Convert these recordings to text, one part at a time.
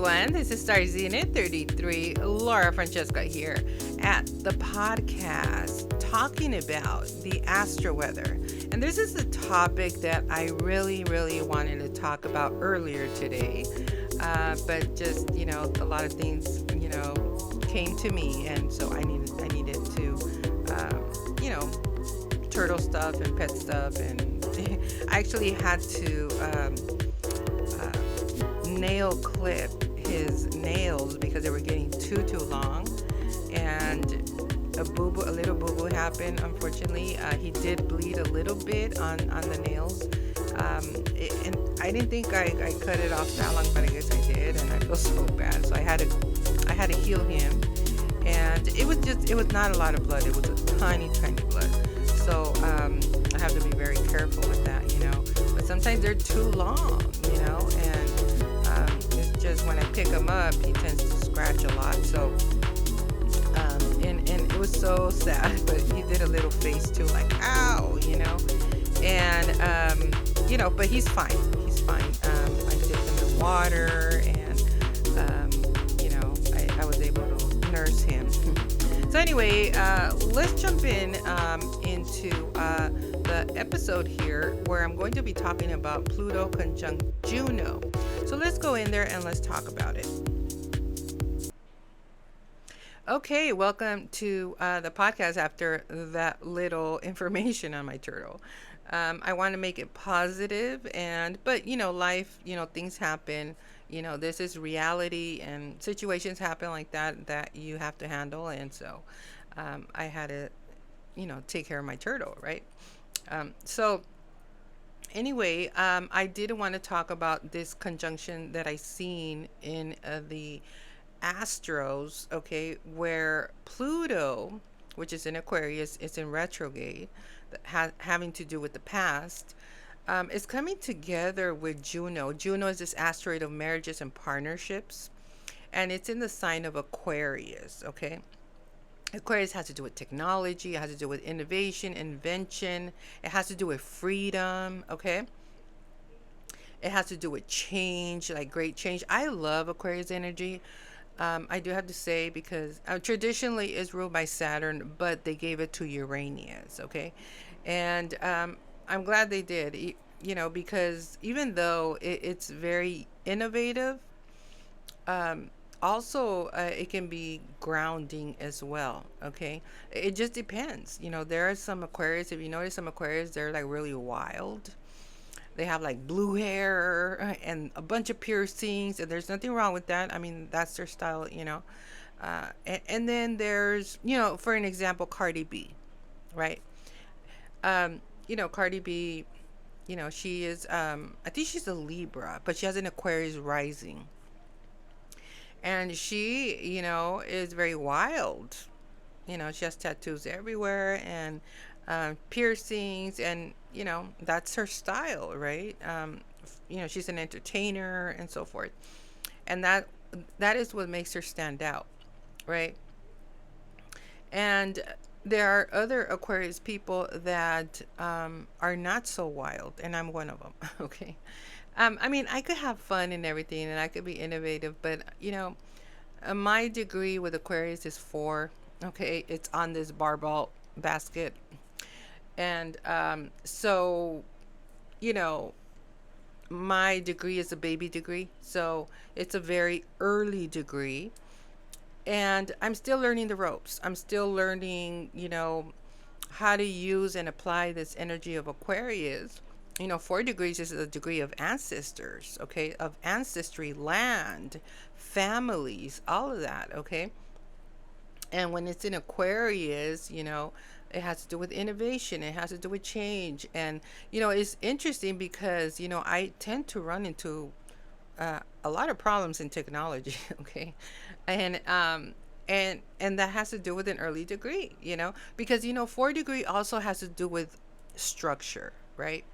everyone. This is Star Zenith 33. Laura Francesca here at the podcast talking about the astro weather. And this is a topic that I really wanted to talk about earlier today. But just, a lot of things, came to me. And so I needed to, turtle stuff and pet stuff. And I actually had to nail clip his nails because they were getting too long, and a little boo boo happened. Unfortunately, he did bleed a little bit on the nails, and I didn't think I cut it off that long, but I guess I did, and I feel so bad. So I had to heal him, and it was not a lot of blood. It was a tiny blood. So I have to be very careful with that, But sometimes they're too long, and it's just when I pick him up, he tends to scratch a lot. So, and it was so sad, but he did a little face too, like, ow, and, but he's fine. He's fine. I dipped him in water, and, I was able to nurse him. So anyway, let's jump into the episode here, where I'm going to be talking about Pluto conjunct Juno. So let's go in there and let's talk about it. Okay, welcome to the podcast after that little information on my turtle. I want to make it positive, but life, things happen. This is reality, and situations happen like that you have to handle. And so I had to, take care of my turtle, right? So anyway, I did want to talk about this conjunction that I seen in the Astros, okay, where Pluto, which is in Aquarius, is in retrograde, having to do with the past. It's coming together with Juno. Juno is this asteroid of marriages and partnerships, and it's in the sign of Aquarius, okay? Aquarius has to do with technology. It has to do with innovation, invention. It has to do with freedom, okay? It has to do with change, like great change. I love Aquarius energy. I do have to say, because traditionally it's ruled by Saturn, but they gave it to Uranus, okay? And I'm glad they did, because even though it's very innovative, also it can be grounding as well, okay? It just depends. There are some Aquarius, if you notice some Aquarius, they're like really wild. They have like blue hair and a bunch of piercings, and there's nothing wrong with that. I mean, that's their style, and then there's, for an example, Cardi B, right? Cardi B, she is, I think she's a Libra, but she has an Aquarius rising. And she, is very wild. She has tattoos everywhere, and piercings, and, that's her style, right? She's an entertainer and so forth. And that is what makes her stand out, right? And there are other Aquarius people that are not so wild, and I'm one of them, okay? I mean, I could have fun and everything, and I could be innovative, but, my degree with Aquarius is 4, okay? It's on this barbell basket. And so, my degree is a baby degree, so it's a very early degree. And I'm still learning the ropes. I'm still learning, how to use and apply this energy of Aquarius. 4 degrees is a degree of ancestors, okay, of ancestry, land, families, all of that, okay? And when it's in Aquarius, it has to do with innovation. It has to do with change. And, it's interesting because, I tend to run into a lot of problems in technology, okay? And that has to do with an early degree, because, 4 degree also has to do with structure, right?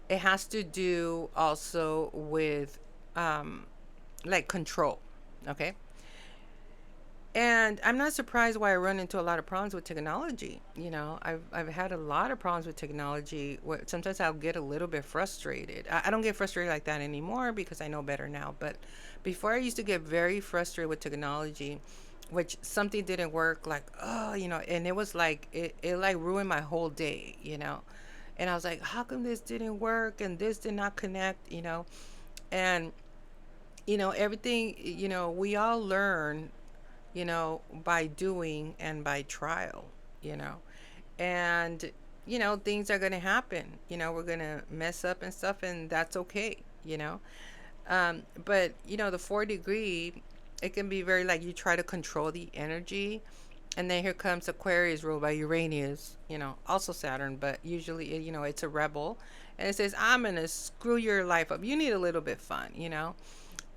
It has to do also with like control, okay? And I'm not surprised why I run into a lot of problems with technology. I've had a lot of problems with technology. Where sometimes I'll get a little bit frustrated. I don't get frustrated like that anymore because I know better now. But before I used to get very frustrated with technology, which something didn't work, like, oh, and it was like it like ruined my whole day. And I was like, how come this didn't work and this did not connect? And everything, we all learn, by doing and by trial, you know. And, things are going to happen. We're going to mess up and stuff, and that's okay. But, the 4 degree, it can be very like you try to control the energy. And then here comes Aquarius ruled by Uranus, also Saturn, but usually, it's a rebel. And it says, I'm going to screw your life up. You need a little bit fun.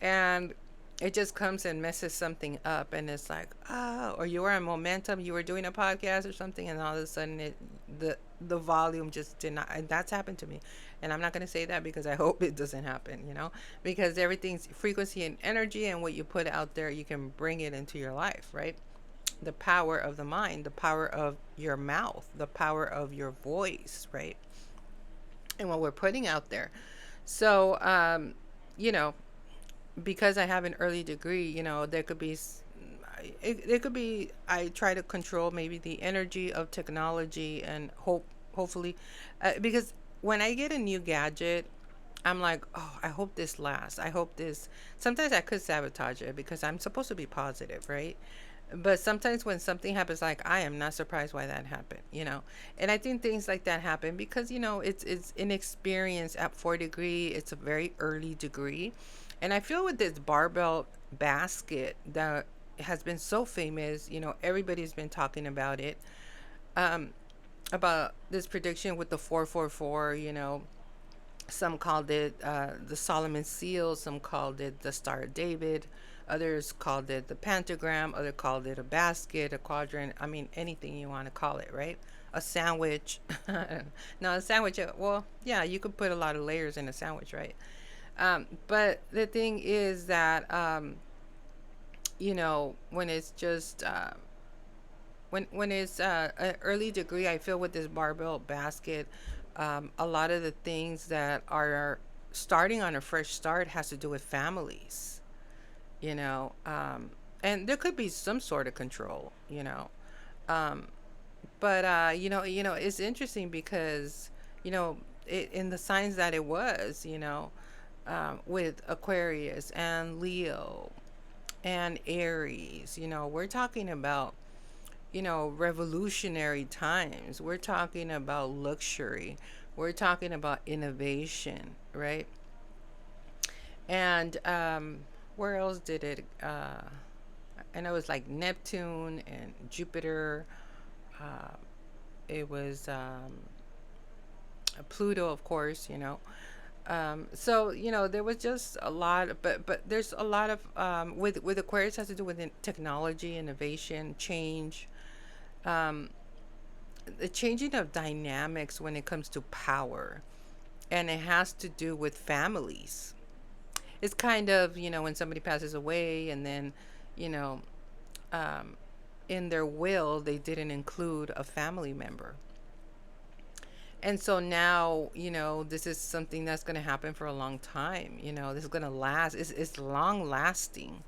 And it just comes and messes something up, and it's like, oh, or you were on momentum, you were doing a podcast or something, and all of a sudden the volume just did not. And that's happened to me. And I'm not going to say that because I hope it doesn't happen, because everything's frequency and energy, and what you put out there, you can bring it into your life, right? The power of the mind, the power of your mouth, the power of your voice, right? And what we're putting out there. So you know because I have an early degree, there could be, it could be, I try to control maybe the energy of technology, and hopefully, because when I get a new gadget, I'm like, oh, I hope this lasts. I hope this. Sometimes I could sabotage it because I'm supposed to be positive, right? But sometimes when something happens, like, I am not surprised why that happened. And I think things like that happen because it's inexperience at 4 degree. It's a very early degree, and I feel with this barbell basket that has been so famous. Everybody's been talking about it. Um, about this prediction with the 444. Some called it the Solomon seal, some called it the Star of David, others called it the pentagram, others called it a basket, a quadrant. I mean, anything you want to call it, right? A sandwich. No, a sandwich, well, yeah, you could put a lot of layers in a sandwich, right? But the thing is that, when it's just, when it's an early degree, I feel with this barbell basket, a lot of the things that are starting on a fresh start has to do with families, you know, and there could be some sort of control. Um, but it's interesting because in the signs that it was, with Aquarius and Leo and Aries, we're talking about revolutionary times. We're talking about luxury. We're talking about innovation, right? And where else did it? I know it's like Neptune and Jupiter. Uh, it was Pluto, of course. So there was just a lot, but there's a lot of with Aquarius has to do with technology, innovation, change, um, the changing of dynamics when it comes to power, and it has to do with families. It's kind of when somebody passes away, and then you know um, in their will they didn't include a family member, and so now this is something that's going to happen for a long time. This is going to last. It's long lasting,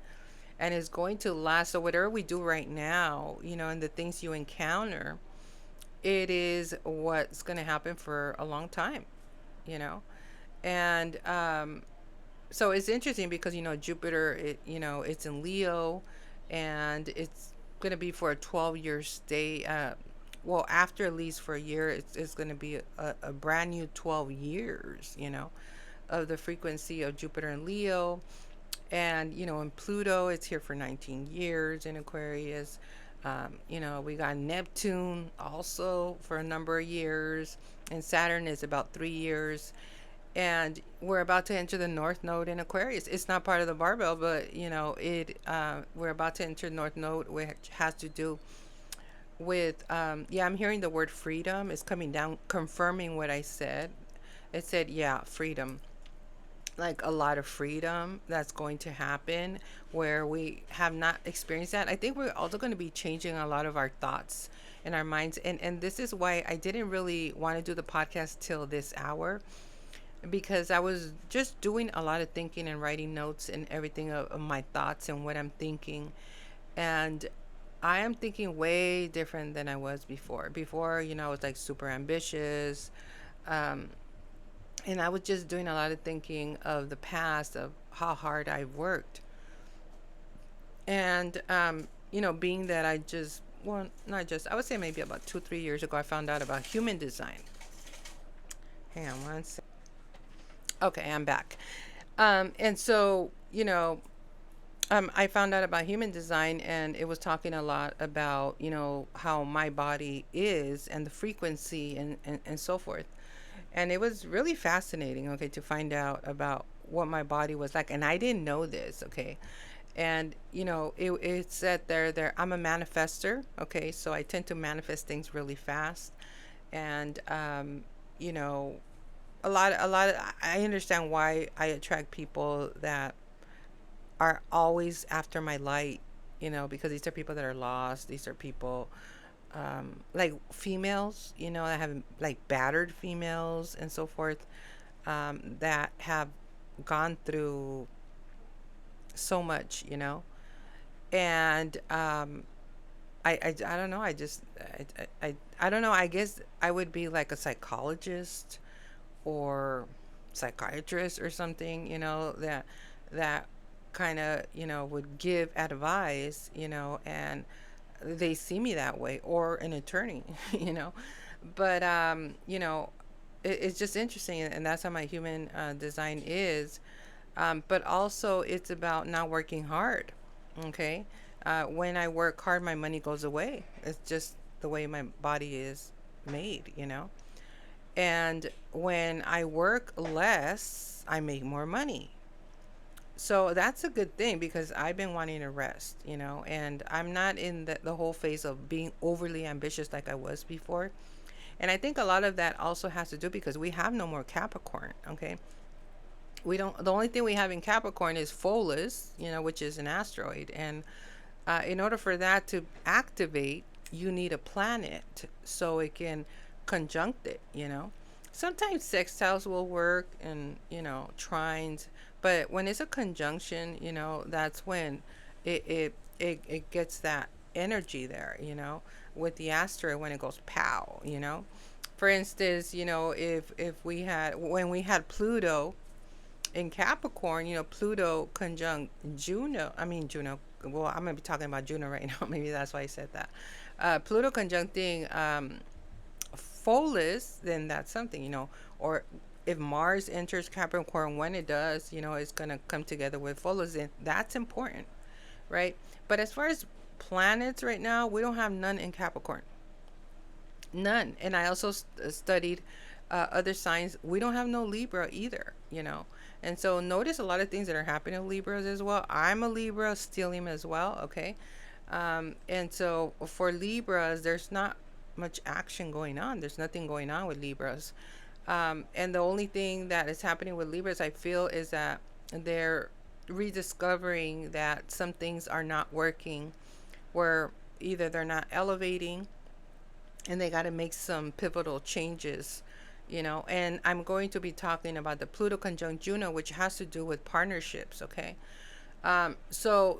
and it's going to last. So whatever we do right now, and the things you encounter, it is what's going to happen for a long time, you know and so it's interesting because Jupiter, it's in Leo, and it's going to be for a 12-year stay. Well, after at least for a year, it's going to be a brand new 12 years, of the frequency of Jupiter and Leo. And in Pluto, it's here for 19 years in Aquarius. We got Neptune also for a number of years, and Saturn is about 3 years. And we're about to enter the North Node in Aquarius. It's not part of the barbell, but we're about to enter North Node, which has to do with I'm hearing the word freedom is coming down, confirming what I said. It said, yeah, freedom. like a lot of freedom that's going to happen where we have not experienced that. I think we're also going to be changing a lot of our thoughts and our minds. And this is why I didn't really want to do the podcast till this hour, because I was just doing a lot of thinking and writing notes and everything of my thoughts and what I'm thinking. And I am thinking way different than I was before. Before, I was like super ambitious. Um, and I was just doing a lot of thinking of the past, of how hard I worked. And, being that I just, well, not just, I would say maybe about 2, 3 years ago, I found out about human design. Hang on one second. Okay, I'm back. And so, I found out about human design, and it was talking a lot about, how my body is and the frequency and so forth. And it was really fascinating, okay, to find out about what my body was like. And I didn't know this, okay. And, it said there, I'm a manifester, okay. So I tend to manifest things really fast. And, you know, I understand why I attract people that are always after my light, because these are people that are lost. These are people, like females, that have like battered females and so forth, that have gone through so much, and I don't know. I don't know. I guess I would be like a psychologist or psychiatrist or something, that kind of, would give advice, and they see me that way, or an attorney, you know. But it's just interesting, and that's how my human design is. But also, it's about not working hard. Okay, when I work hard, my money goes away. It's just the way my body is made, And when I work less, I make more money. So that's a good thing, because I've been wanting to rest, and I'm not in the whole phase of being overly ambitious like I was before. And I think a lot of that also has to do because we have no more Capricorn, okay? We don't, the only thing we have in Capricorn is Pholus, which is an asteroid. And in order for that to activate, you need a planet so it can conjunct it, Sometimes sextiles will work, and, trines, but when it's a conjunction, that's when it gets that energy there, with the asteroid when it goes pow. For instance, if we had, when we had Pluto in Capricorn, Pluto conjunct Juno. I mean Juno. Well, I'm gonna be talking about Juno right now. Maybe that's why I said that. Pluto conjuncting Pholus, then that's something, Or if Mars enters Capricorn, when it does, it's gonna come together with Pholus, and that's important, right? But as far as planets right now, we don't have none in Capricorn. None. And I also studied other signs. We don't have no Libra either, And so notice a lot of things that are happening with Libras as well. I'm a Libra, stellium as well, okay? And so for Libras, there's not much action going on. There's nothing going on with Libras. And the only thing that is happening with Libras, I feel, is that they're rediscovering that some things are not working, where either they're not elevating, and they got to make some pivotal changes, And I'm going to be talking about the Pluto conjunct Juno, which has to do with partnerships, okay? So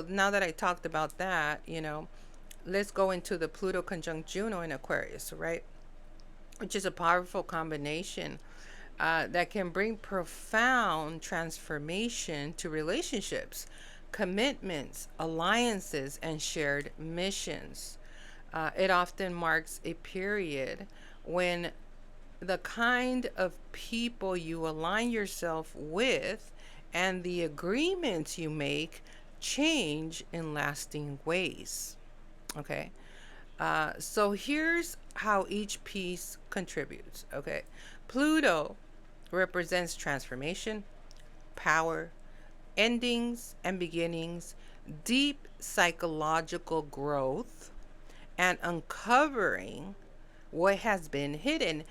now that I talked about that, let's go into the Pluto conjunct Juno in Aquarius, right? Which is a powerful combination that can bring profound transformation to relationships, commitments, alliances, and shared missions. It often marks a period when the kind of people you align yourself with and the agreements you make change in lasting ways. Okay. So here's how each piece contributes. Okay. Pluto represents transformation, power, endings and beginnings, deep psychological growth, and uncovering what has been hidden.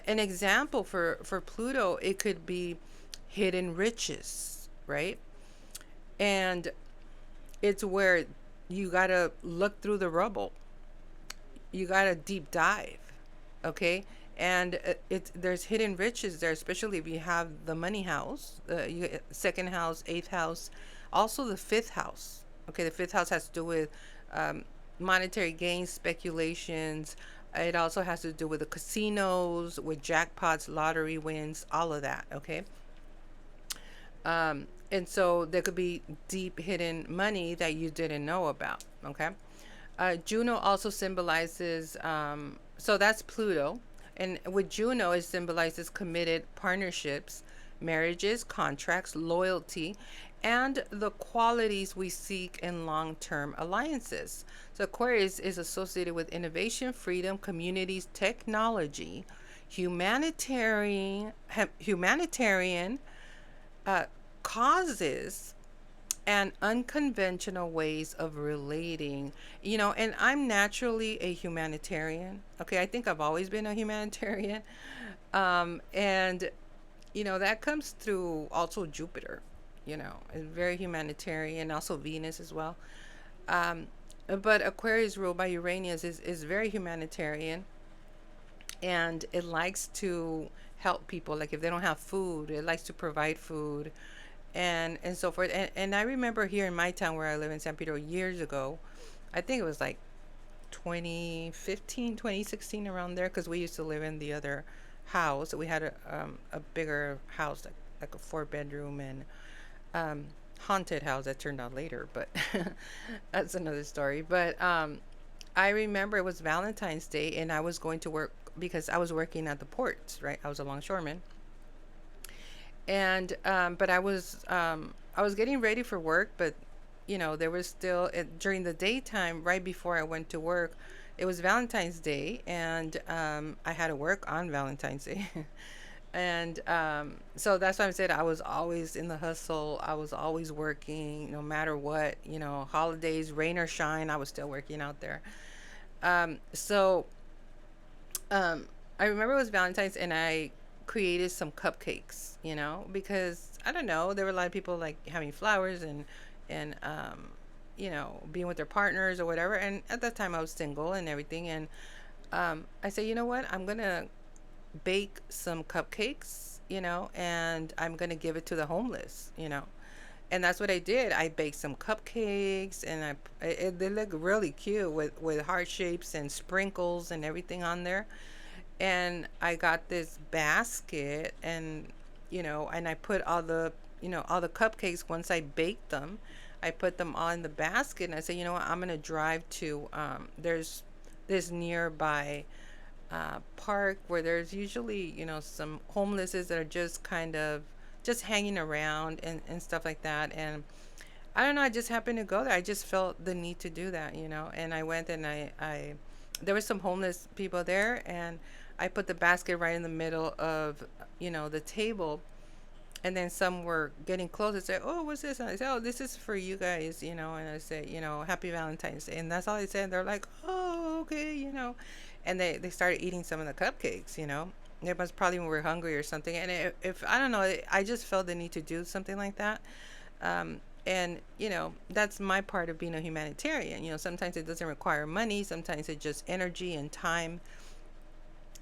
An example for Pluto, it could be hidden riches, right? And it's where you got to look through the rubble. You got to deep dive, okay? And it's there's hidden riches there, especially if you have the money house, second house, eighth house, also the fifth house. Okay, the fifth house has to do with um, monetary gains, speculations. It also has to do with the casinos, with jackpots, lottery wins, all of that. Okay, and so there could be deep hidden money that you didn't know about. Okay. Juno also symbolizes, so that's Pluto. And with Juno, it symbolizes committed partnerships, marriages, contracts, loyalty, and the qualities we seek in long term alliances. So Aquarius is associated with innovation, freedom, communities, technology, humanitarian uh, causes, and unconventional ways of relating. And I'm naturally a humanitarian. Okay, I think I've always been a humanitarian. And that comes through also Jupiter. Is very humanitarian, also Venus as well. um, but Aquarius ruled by Uranus is very humanitarian, and it likes to help people. Like if they don't have food, it likes to provide food, and so forth. And I remember here in my town where I live in San Pedro years ago, I think it was like 2015, 2016, around there, because we used to live in the other house. We had a bigger house, like a 4 bedroom, and um, haunted house that turned out later, but that's another story. But I remember it was Valentine's Day, and I was going to work because I was working at the ports, right? I was a longshoreman, and but I was getting ready for work, but there was still during the daytime, right before I went to work, it was Valentine's Day, and I had to work on Valentine's Day. And so that's why I said I was always in the hustle. I was always working, no matter what, holidays, rain or shine, I was still working out there. So um, I remember it was Valentine's, and I created some cupcakes, because I don't know, there were a lot of people like having flowers and being with their partners or whatever. And at that time, I was single and everything. And I said, you know what, I'm gonna bake some cupcakes, and I'm gonna give it to the homeless. And that's what I did. I baked some cupcakes, and they look really cute with heart shapes and sprinkles and everything on there. And I got this basket, and I put all the cupcakes. Once I baked them, I put them on the basket, and I said, you know what, I'm gonna drive to there's this nearby park where there's usually some homelesses that are just kind of just hanging around and stuff like that. And I don't know, I just happened to go there. I just felt the need to do that. And I went, and I there were some homeless people there, and I put the basket right in the middle of the table. And then some were getting close and said, oh, what's this? And I said, oh, this is for you guys. And I said, happy Valentine's Day. And that's all I said. They're like, oh, okay. And they started eating some of the cupcakes. It was probably when we were hungry or something. And if I don't know, I just felt the need to do something like that. And that's my part of being a humanitarian. Sometimes it doesn't require money. Sometimes it's just energy and time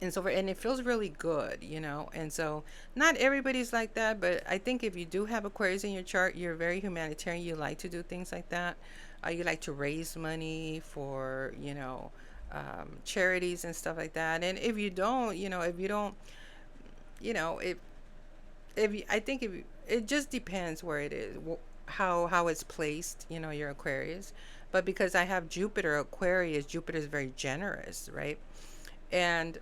and so forth, and it feels really good. And so not everybody's like that, but I think if you do have Aquarius in your chart, you're very humanitarian. You like to do things like that. You like to raise money for charities and stuff like that. And if you don't, I think if it just depends where it is, how it's placed, your Aquarius. But because I have Jupiter Aquarius, Jupiter is very generous, right? And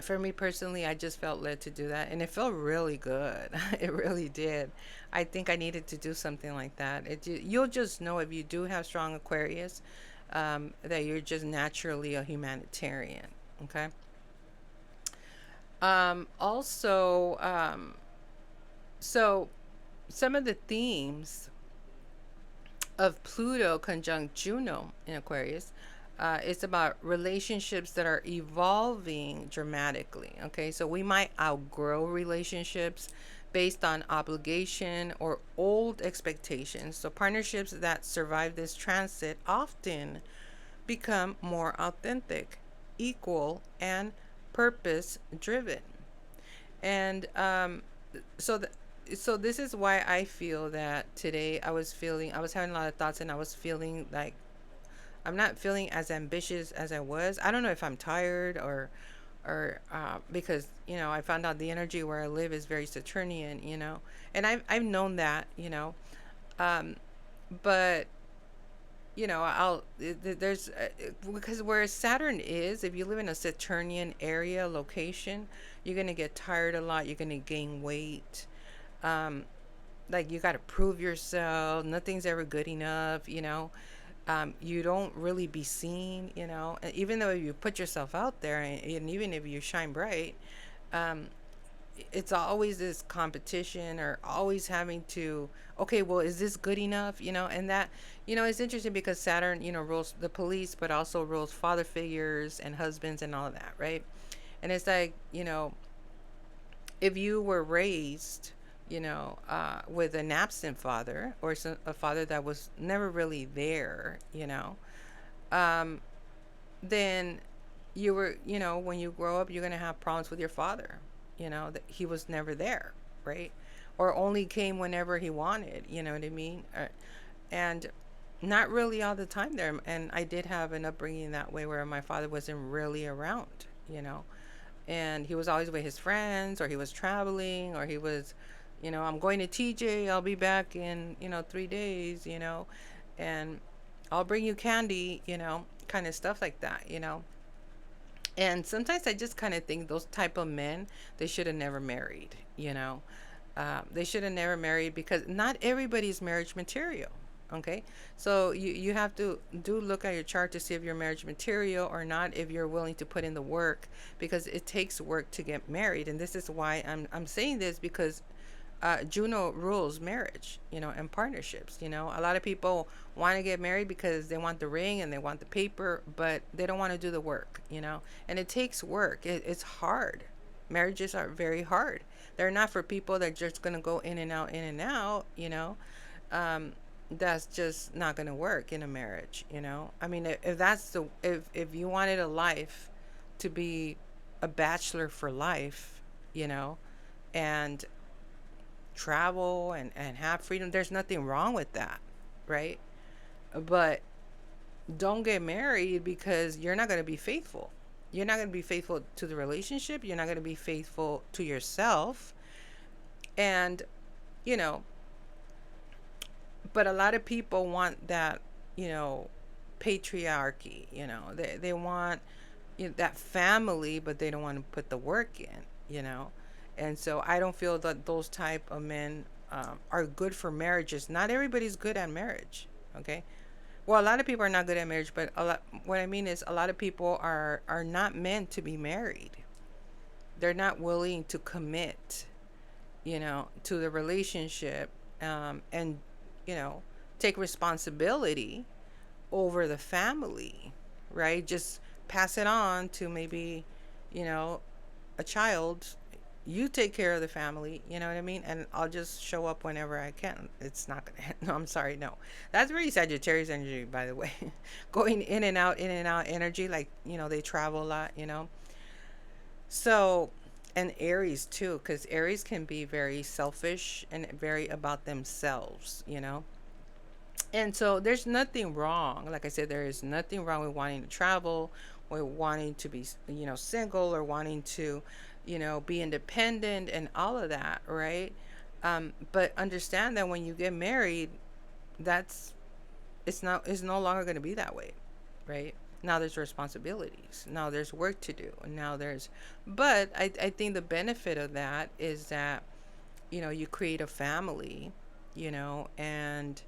for me personally, I just felt led to do that, and it felt really good. It really did. I think I needed to do something like that. You'll just know if you do have strong Aquarius, that you're just naturally a humanitarian. Okay. Also, so some of the themes of Pluto conjunct Juno in Aquarius, it's about relationships that are evolving dramatically. Okay, so we might outgrow relationships based on obligation or old expectations. So partnerships that survive this transit often become more authentic, equal, and purpose driven. And so the, so this is why I feel that today I was having a lot of thoughts, and I was feeling like I'm not feeling as ambitious as I was. I don't know if I'm tired or because I found out the energy where I live is very Saturnian, and I've known that, um, but there's because where Saturn is, if you live in a Saturnian area location, you're gonna get tired a lot. You're gonna gain weight. Um, like you got to prove yourself. Nothing's ever good enough. You don't really be seen. And even though you put yourself out there, and even if you shine bright, um, it's always this competition or always having to, okay, well, is this good enough, and that, it's interesting because Saturn, rules the police but also rules father figures and husbands and all of that, right? And it's like, if you were raised, with an absent father or a father that was never really there, um, then you were, when you grow up, you're going to have problems with your father, that he was never there, right? Or only came whenever he wanted, you know what I mean? And not really all the time there. And I did have an upbringing that way where my father wasn't really around, you know, and he was always with his friends, or he was traveling, or he was, I'm going to TJ, I'll be back in, 3 days, and I'll bring you candy, kind of stuff like that, and sometimes I just kind of think those type of men, they should have never married, they should have never married because not everybody's marriage material. Okay, so you have to do look at your chart to see if you're marriage material or not, if you're willing to put in the work, because it takes work to get married. And this is why I'm saying this, because Juno rules marriage, and partnerships. A lot of people want to get married because they want the ring and they want the paper, but they don't want to do the work, and it takes work. It's hard. Marriages are very hard. They're not for people that are just going to go in and out, um, that's just not going to work in a marriage, I mean, if that's the, if you wanted a life to be a bachelor for life, and travel and have freedom, there's nothing wrong with that, right? But don't get married because you're not going to be faithful. You're not going to be faithful to the relationship. You're not going to be faithful to yourself. And, you know, but a lot of people want that, patriarchy, they want, that family, but they don't want to put the work in, and so I don't feel that those type of men are good for marriages. Not everybody's good at marriage. Okay, well, a lot of people are not good at marriage, but what I mean is a lot of people are not meant to be married. They're not willing to commit, to the relationship, and you know take responsibility over the family, right? Just pass it on to maybe, you know, a child. You take care of the family, you know what I mean? And I'll just show up whenever I can. It's not gonna, no, I'm sorry, no. That's really Sagittarius energy, by the way. Going in and out energy, like, they travel a lot, So, and Aries too, because Aries can be very selfish and very about themselves, and so there's nothing wrong. Like I said, there is nothing wrong with wanting to travel, or wanting to be, single, or wanting to, be independent and all of that, right? But understand that when you get married, that's it's no longer going to be that way, right? Now there's responsibilities. Now there's work to do. And now there's, but I think the benefit of that is that, you create a family, and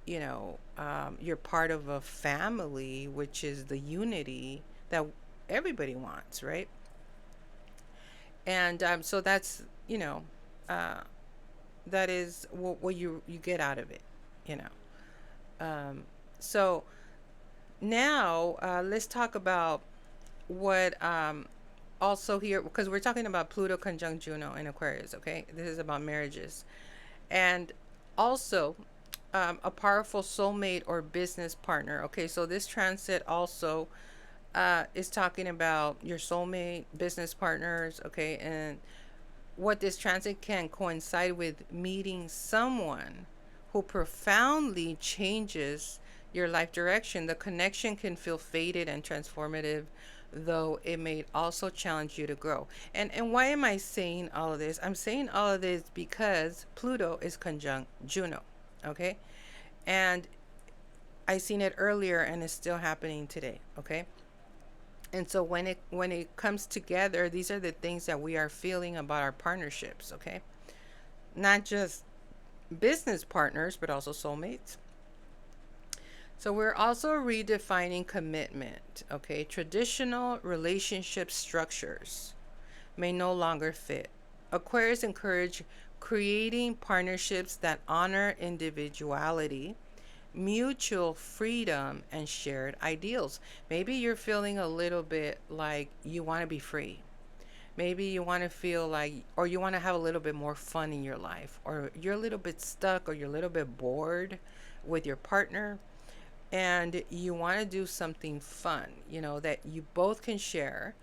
you're part of a family, which is the unity that everybody wants, right? And so that's, uh, that is what you get out of it, you know. So now let's talk about what also here, because we're talking about Pluto conjunct Juno in Aquarius, okay? This is about marriages. And also, a powerful soulmate or business partner. Okay, so this transit also is talking about your soulmate, business partners, okay? And what this transit can coincide with meeting someone who profoundly changes your life direction. The connection can feel faded and transformative, though it may also challenge you to grow. And why am I saying all of this? I'm saying all of this because Pluto is conjunct Juno, okay? And I seen it earlier and it's still happening today, okay? And so when it comes together, these are the things that we are feeling about our partnerships, okay? Not just business partners, but also soulmates. So we're also redefining commitment, okay? Traditional relationship structures may no longer fit. Aquarius encourage creating partnerships that honor individuality, mutual freedom, and shared ideals. Maybe you're feeling a little bit like you want to be free. Maybe you want to feel like, or you want to have a little bit more fun in your life, or you're a little bit stuck, or you're a little bit bored with your partner, and you want to do something fun, that you both can share.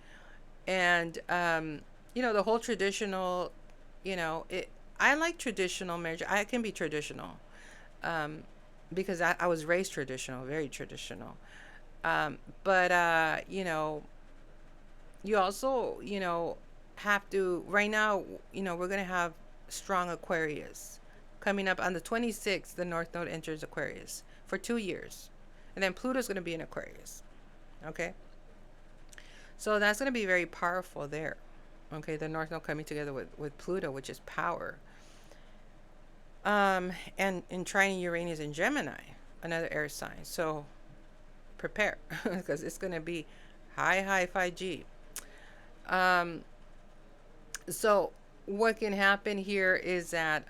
And, the whole traditional, I like traditional marriage. I can be traditional um, because I was raised traditional, very traditional. But you also, have to, right now, we're going to have strong Aquarius. Coming up on the 26th, the North Node enters Aquarius for 2 years. And then Pluto's going to be in Aquarius. Okay? So that's going to be very powerful there. Okay? The North Node coming together with Pluto, which is power. And trining Uranus in Gemini, another air sign. So prepare because it's going to be high 5G. Um, so what can happen here is that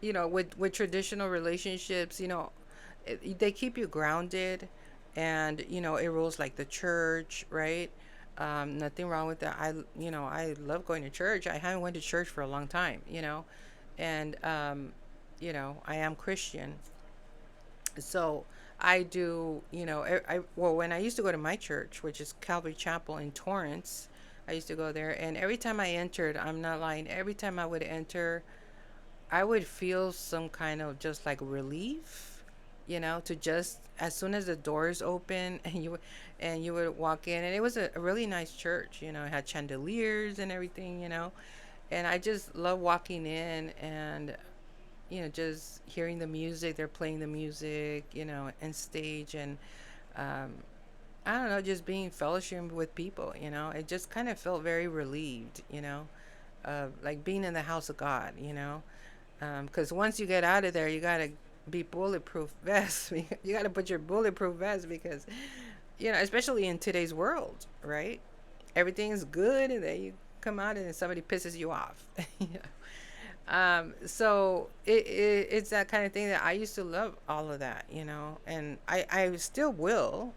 with traditional relationships, they keep you grounded, and it rules like the church, right? Nothing wrong with that. I love going to church. I haven't went to church for a long time, and I am Christian. So I do, well, when I used to go to my church, which is Calvary Chapel in Torrance, I used to go there, and every time I entered, I'm not lying, every time I would enter, I would feel some kind of just like relief, to just as soon as the doors open and you would walk in, and it was a really nice church, it had chandeliers and everything, and I just love walking in and just hearing the music. They're playing the music, and stage, and um, I don't know, just being fellowship with people. It just kind of felt very relieved, like being in the house of God, because once you get out of there, you gotta be bulletproof vest. You gotta put your bulletproof vest because, especially in today's world, right? Everything is good, and then you come out and then somebody pisses you off. So it's that kind of thing that I used to love all of that, and I still will,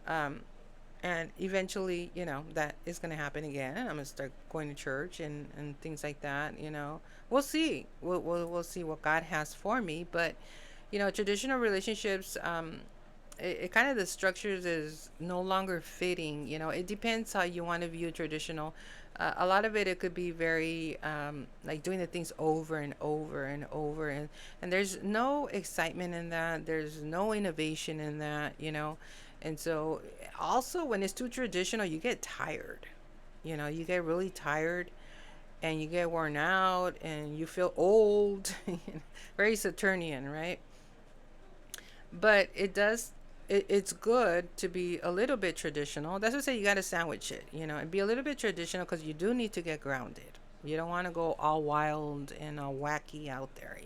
um, and eventually, that is going to happen again. I'm going to start going to church and things like that, we'll see, we'll see what God has for me. But, traditional relationships, it kind of, the structures is no longer fitting. It depends how you want to view traditional. A lot of it could be very like doing the things over and over and over, and there's no excitement in that, there's no innovation in that, and so also when it's too traditional, you get tired, you get really tired, and you get worn out, and you feel old. Very Saturnian, right? But it's good to be a little bit traditional. That's what I say, you got to sandwich it, and be a little bit traditional, because you do need to get grounded. You don't want to go all wild and all wacky out there,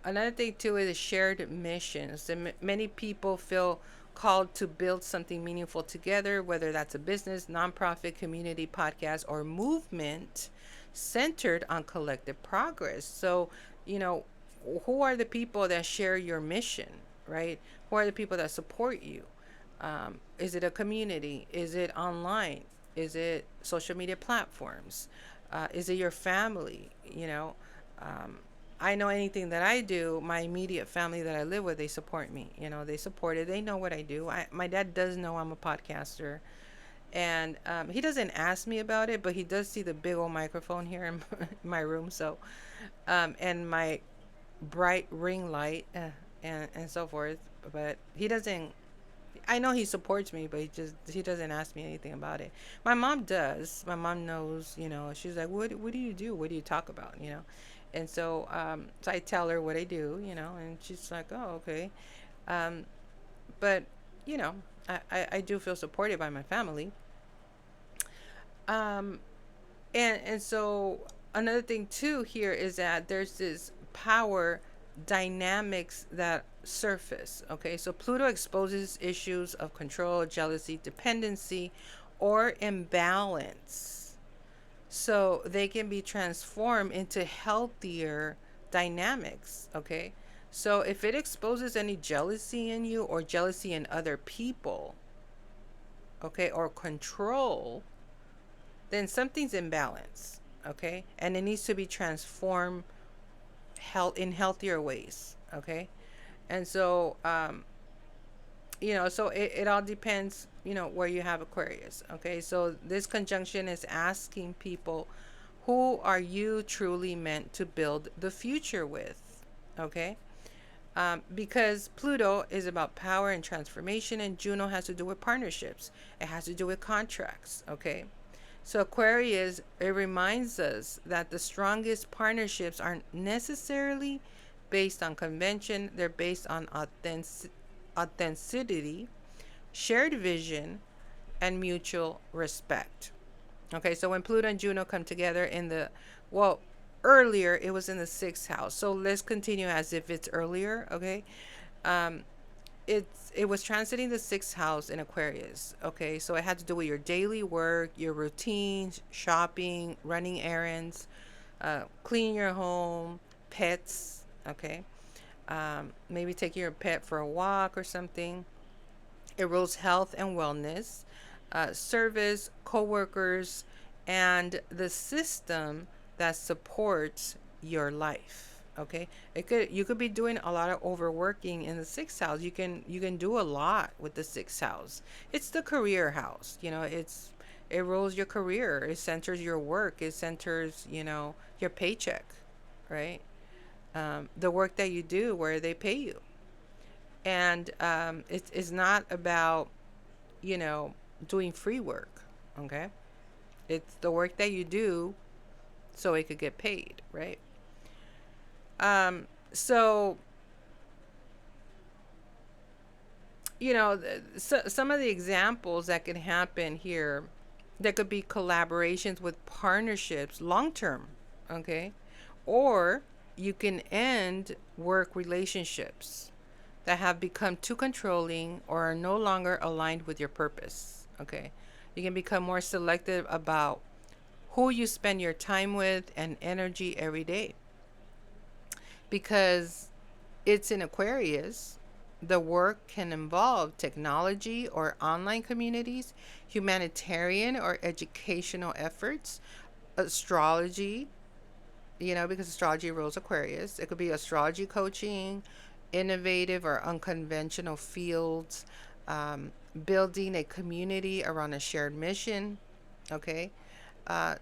Another thing too is shared missions. Many people feel called to build something meaningful together, whether that's a business, nonprofit, community, podcast, or movement centered on collective progress. So, you know, who are the people that share your mission, right? Who are the people that support you? Is it a community? Is it online? Is it social media platforms? Is it your family? Um, I know anything that I do, my immediate family that I live with, they support me. They support it. They know what I do. My dad does know I'm a podcaster. And he doesn't ask me about it, but he does see the big old microphone here in my room. So, and my bright ring light, and so forth. But he doesn't. I know he supports me, but he doesn't ask me anything about it. My mom does. My mom knows. She's like, what do you do? What do you talk about? And so I tell her what I do. And she's like, oh, okay. Um, but you know, I do feel supported by my family. Um, and so another thing too here is that there's this power dynamics that surface. Okay, so Pluto exposes issues of control, jealousy, dependency, or imbalance. So they can be transformed into healthier dynamics. Okay, so if it exposes any jealousy in you or jealousy in other people, okay, or control, then something's imbalance, okay, and it needs to be transformed in healthier ways, okay. And so it all depends, where you have Aquarius, okay. So this conjunction is asking people, who are you truly meant to build the future with, okay. Because Pluto is about power and transformation, and Juno has to do with partnerships. It has to do with contracts, okay. So Aquarius, it reminds us that the strongest partnerships aren't necessarily based on convention. They're based on authenticity, shared vision, and mutual respect. Okay, so when Pluto and Juno come together well, earlier it was in the sixth house. So let's continue as if it's earlier, okay? Um, it was transiting the sixth house in Aquarius. Okay, so it had to do with your daily work, your routines, shopping, running errands, cleaning your home, pets. Okay, maybe taking your pet for a walk or something. It rules health and wellness, service, coworkers, and the system that supports your life. Okay, you could be doing a lot of overworking in the sixth house. You can do a lot with the sixth house. It's the career house. It rules your career. It centers your work. It centers your paycheck, right? The work that you do, where they pay you. And it's not about you know doing free work. Okay, it's the work that you do so it could get paid, right? So some of the examples that could happen here, that could be collaborations with partnerships long term, okay, or you can end work relationships that have become too controlling or are no longer aligned with your purpose. Okay, you can become more selective about who you spend your time with and energy every day, because it's in Aquarius. The work can involve technology or online communities, humanitarian or educational efforts, astrology, because astrology rules Aquarius. It could be astrology coaching, innovative or unconventional fields, building a community around a shared mission. Okay.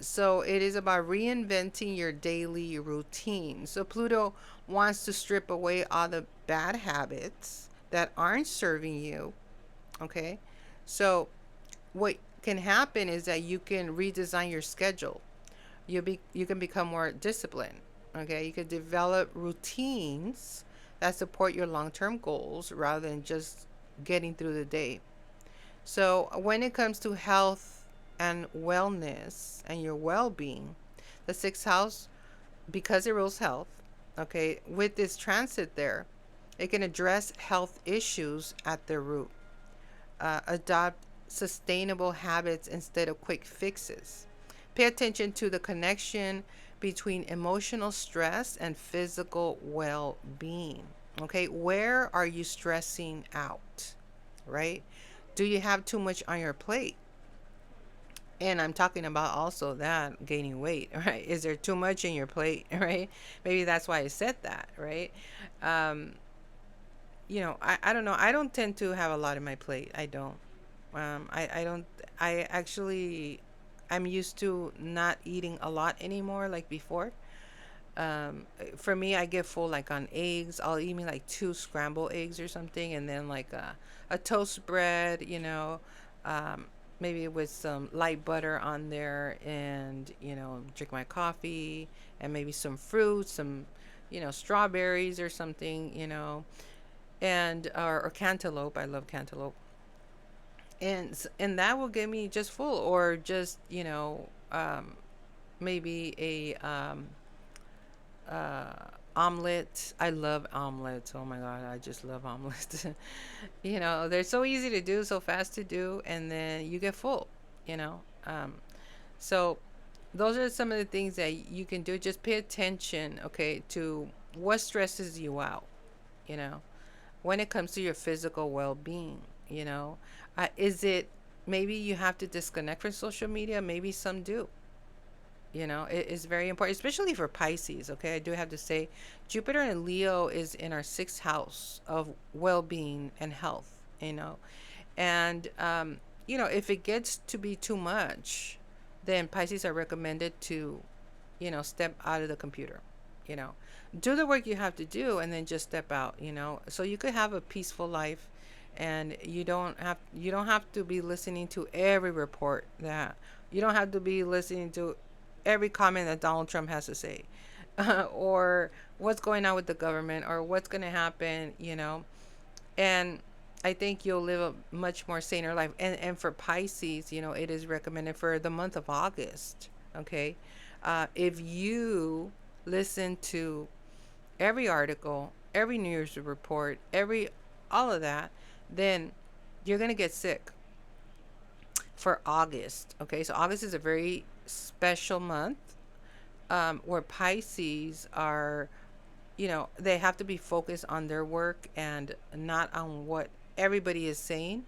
So it is about reinventing your daily routine. So Pluto wants to strip away all the bad habits that aren't serving you. Okay. So what can happen is that you can redesign your schedule. You can become more disciplined. Okay. You can develop routines that support your long-term goals rather than just getting through the day. So when it comes to health and wellness and your well-being, the sixth house, because it rules health, okay, with this transit there, it can address health issues at their root. Adopt sustainable habits instead of quick fixes. Pay attention to the connection between emotional stress and physical well-being. Okay, where are you stressing out? Right? Do you have too much on your plate? And I'm talking about also that gaining weight, right? Is there too much in your plate, right? Maybe that's why I said that, right? Um, I don't know. I don't tend to have a lot in my plate. I don't. I don't. I actually, I'm used to not eating a lot anymore like before. For me, I get full like on eggs. I'll eat me like two scrambled eggs or something, and then like a toast bread, um, maybe with some light butter on there, and drink my coffee, and maybe some fruit, some strawberries or something, and or cantaloupe. I love cantaloupe, and that will get me just full, or just maybe a uh, omelet. I love omelets. Oh my god, I just love omelets. They're so easy to do, so fast to do, and then you get full. You know, so those are some of the things that you can do. Just pay attention, okay, to what stresses you out. You know, when it comes to your physical well-being. Is it, maybe you have to disconnect from social media? Maybe some do. It is very important, especially for Pisces. Okay, I do have to say, Jupiter and Leo is in our sixth house of well-being and health. And if it gets to be too much, then Pisces are recommended to step out of the computer. You know, do the work you have to do, and then just step out. So you could have a peaceful life, and you don't have to be listening to every report that you don't have to be listening to every comment that Donald Trump has to say, or what's going on with the government, or what's going to happen. And I think you'll live a much more saner life. And for Pisces, it is recommended for the month of August. Okay, if you listen to every article, every news report, every all of that, then you're gonna get sick for August. Okay, so August is a very special month, where Pisces are, they have to be focused on their work and not on what everybody is saying.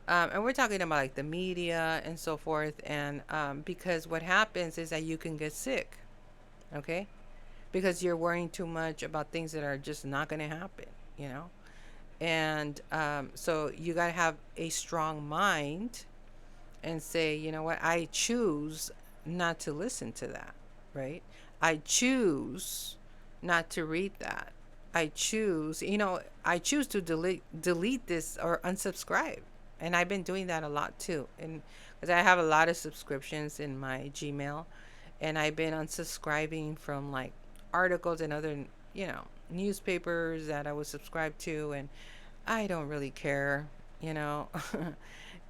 And we're talking about like the media and so forth. And because what happens is that you can get sick, okay? Because you're worrying too much about things that are just not going to happen, you know? And so you got to have a strong mind and say, you know what, I choose not to listen to that, right? I choose not to read that. I choose to delete this or unsubscribe. And I've been doing that a lot too. And because I have a lot of subscriptions in my Gmail, and I've been unsubscribing from like articles and other, newspapers that I was subscribed to, and I don't really care, you know.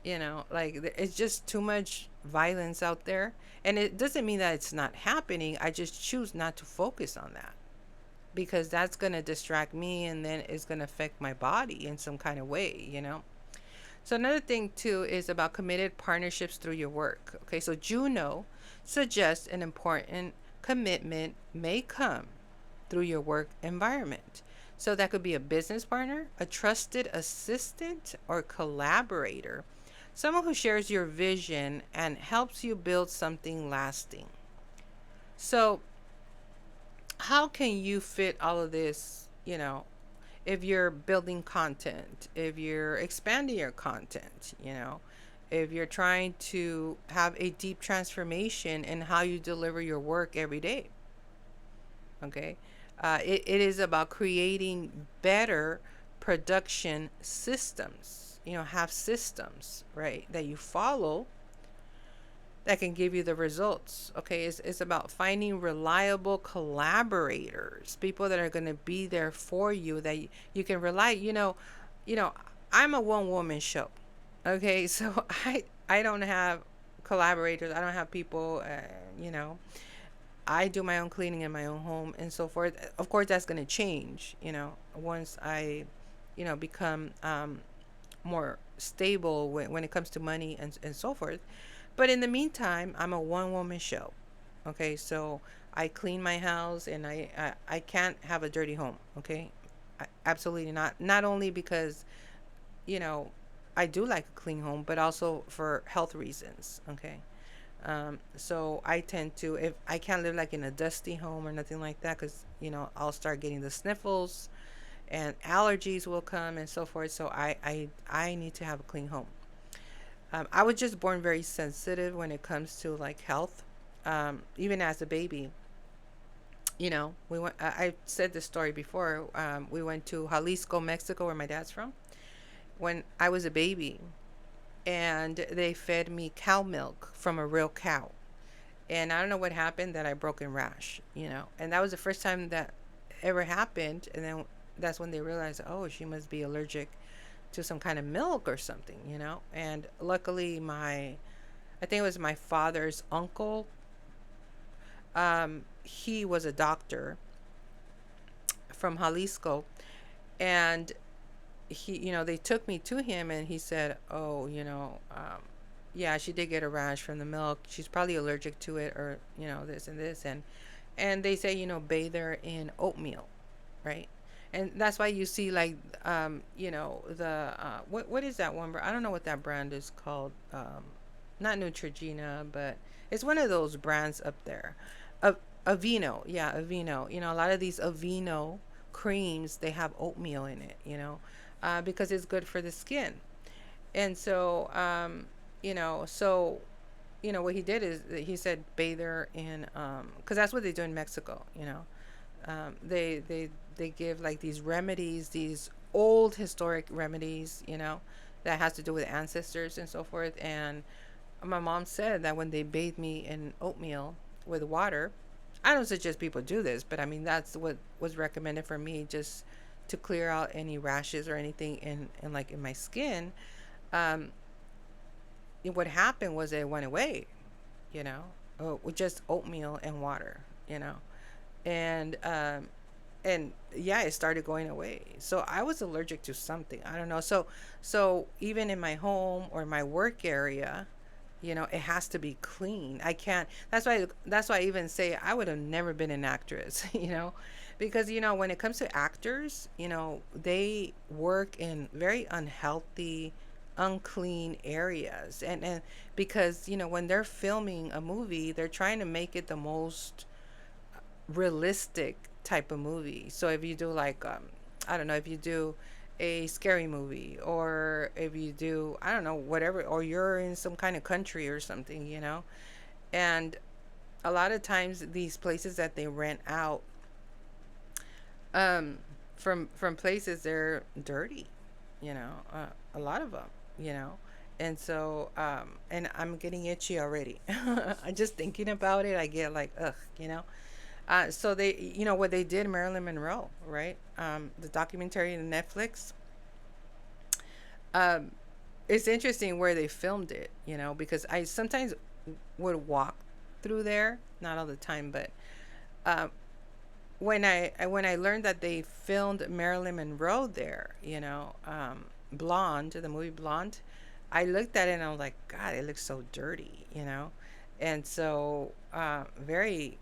Like it's just too much violence out there. And it doesn't mean that it's not happening. I just choose not to focus on that, because that's going to distract me, and then it's going to affect my body in some kind of way. So another thing too is about committed partnerships through your work. Okay, so Juno suggests an important commitment may come through your work environment. So that could be a business partner, a trusted assistant or collaborator, someone who shares your vision and helps you build something lasting. So how can you fit all of this, if you're building content, if you're expanding your content, if you're trying to have a deep transformation in how you deliver your work every day? Okay. It is about creating better production systems. Have systems, right, that you follow that can give you the results. Okay, it's about finding reliable collaborators, people that are going to be there for you, that you can rely. I'm a one woman show. Okay, so I don't have collaborators. I don't have people. I do my own cleaning in my own home and so forth. Of course, that's going to change. Once I, become more stable when it comes to money and so forth. But in the meantime, I'm a one woman show. Okay, so I clean my house, and I can't have a dirty home. Okay, absolutely not. Not only because, you know, I do like a clean home, but also for health reasons. Okay. So I tend to, if I can't live like in a dusty home or nothing like that, because I'll start getting the sniffles and allergies will come and so forth. So I need to have a clean home. I was just born very sensitive when it comes to like health. Even as a baby, we went. I said this story before. We went to Jalisco, Mexico, where my dad's from, when I was a baby, and they fed me cow milk from a real cow. And I don't know what happened that I broke in rash, and that was the first time that ever happened. And then that's when they realized, oh, she must be allergic to some kind of milk or something. And luckily, I think it was my father's uncle. He was a doctor from Jalisco, and they took me to him, and he said, oh, yeah, she did get a rash from the milk. She's probably allergic to it, or this and this, and they say, bathe her in oatmeal, right? And that's why you see like the what is that one? I don't know what that brand is called. Not Neutrogena, but it's one of those brands up there. A Aveeno, yeah, Aveeno. A lot of these Aveeno creams, they have oatmeal in it. Because it's good for the skin. And so what he did is he said bathe her in, because that's what they do in Mexico. They give like these remedies, these old historic remedies, that has to do with ancestors and so forth. And my mom said that when they bathed me in oatmeal with water, I don't suggest people do this, but I mean that's what was recommended for me, just to clear out any rashes or anything in like in my skin. um what happened was it went away, you know with just oatmeal and water, you know and yeah, it started going away. So I was allergic to something, I don't know. So even in my home or my work area, it has to be clean. I can't. That's why I even say I would have never been an actress, because when it comes to actors, they work in very unhealthy, unclean areas. And because when they're filming a movie, they're trying to make it the most realistic type of movie. So if you do like I don't know, if you do a scary movie, or if you do, I don't know, whatever, or you're in some kind of country or something, and a lot of times these places that they rent out, um from places, they're dirty, a lot of them, you know and so and I'm getting itchy already. I just thinking about it, I get like, ugh. So they, what they did, Marilyn Monroe, right? The documentary on Netflix. Um, it's interesting where they filmed it, because I sometimes would walk through there, not all the time, but uh, when I learned that they filmed Marilyn Monroe there, Blonde, the movie Blonde, I looked at it and I was like, God, it looks so dirty, and so very,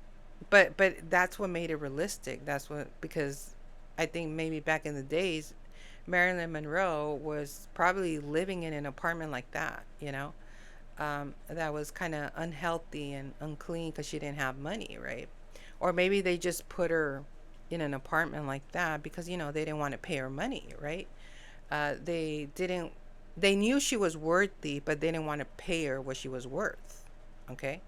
but that's what made it realistic. That's what, because I think maybe back in the days, Marilyn Monroe was probably living in an apartment like that, that was kind of unhealthy and unclean because she didn't have money, right? Or maybe they just put her in an apartment like that because, they didn't want to pay her money, right? They didn't, they knew she was worthy, but they didn't want to pay her what she was worth. Okay.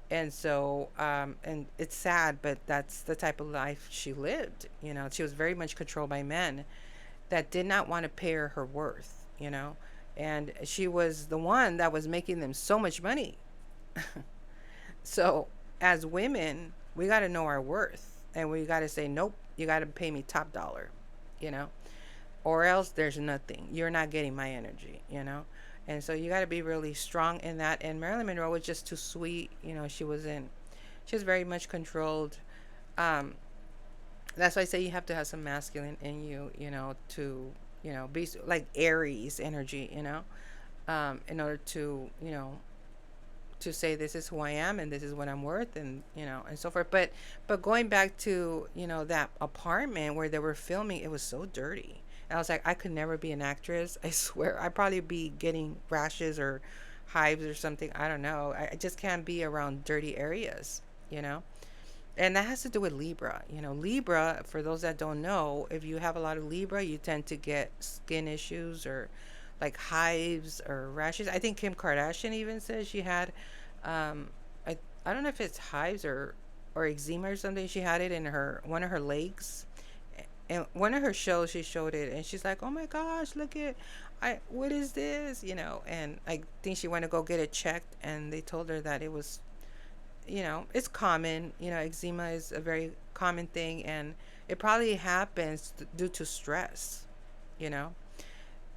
And so, and it's sad, but that's the type of life she lived. She was very much controlled by men that did not want to pay her her worth, and she was the one that was making them so much money. So, as women, we got to know our worth, and we got to say, nope, you got to pay me top dollar, you know, or else there's nothing. You're not getting my energy, And so you got to be really strong in that. And Marilyn Monroe was just too sweet, she was very much controlled. Um, that's why I say you have to have some masculine in you, to, be like Aries energy, in order to, to say this is who I am and this is what I'm worth, and and so forth. But going back to that apartment where they were filming, it was so dirty. And I was like, I could never be an actress. I swear, I'd probably be getting rashes or hives or something. I don't know. I just can't be around dirty areas, you know? And that has to do with Libra. Libra, for those that don't know, if you have a lot of Libra, you tend to get skin issues or like hives or rashes. I think Kim Kardashian even says she had, um, I don't know if it's hives or eczema or something. She had it in her one of her legs. And one of her shows, she showed it, and she's like, "Oh my gosh, look at, what is this?" And I think she went to go get it checked, and they told her that it was, it's common. Eczema is a very common thing, and it probably happens due to stress, you know.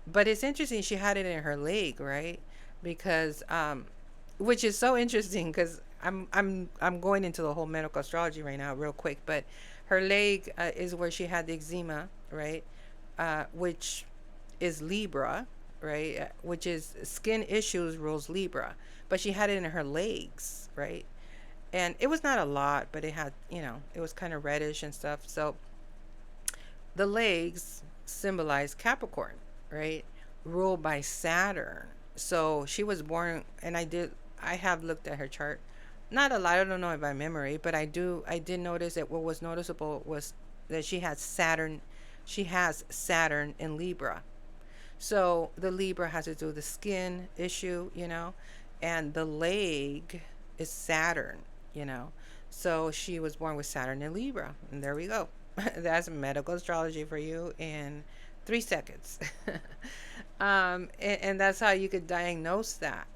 But it's interesting she had it in her leg, right? Because which is so interesting because I'm going into the whole medical astrology right now real quick, but her leg is where she had the eczema, right? Which is Libra, right? Which is skin issues rules Libra, but she had it in her legs, right? And it was not a lot, but it had, it was kind of reddish and stuff. So the legs symbolize Capricorn, right? Ruled by Saturn. So she was born, and I have looked at her chart. Not a lot, I don't know it by memory, but I did notice that what was noticeable was that she has Saturn in Libra. So the Libra has to do with the skin issue, and the leg is Saturn, you know. So she was born with Saturn in Libra. And there we go. That's medical astrology for you in 3 seconds. And that's how you could diagnose that,